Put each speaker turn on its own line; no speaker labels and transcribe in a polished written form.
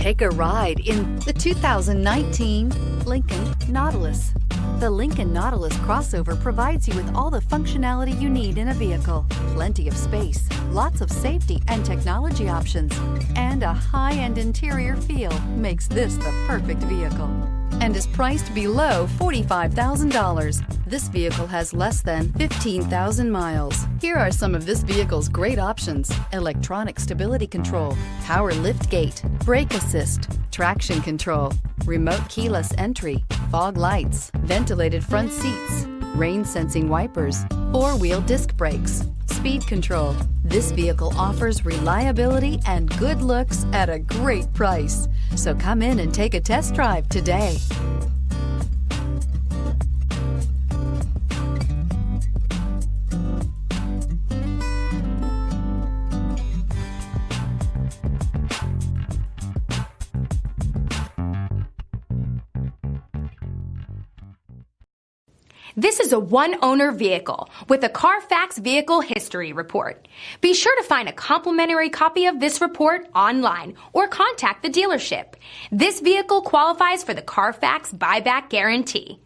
Take a ride in the 2019 Lincoln Nautilus. The Lincoln Nautilus crossover provides you with all the functionality you need in a vehicle. Plenty of space, lots of safety and technology options, and a high-end interior feel makes this the perfect vehicle, and is priced below $45,000. This vehicle has less than 15,000 miles. Here are some of this vehicle's great options: electronic stability control, power liftgate, brake assist, traction control, remote keyless entry, fog lights, ventilated front seats, rain sensing wipers, four-wheel disc brakes, speed control. This vehicle offers reliability and good looks at a great price. So come in and take a test drive today.
This is a one-owner vehicle with a CARFAX Vehicle History Report. Be sure to find a complimentary copy of this report online or contact the dealership. This vehicle qualifies for the CARFAX Buyback Guarantee.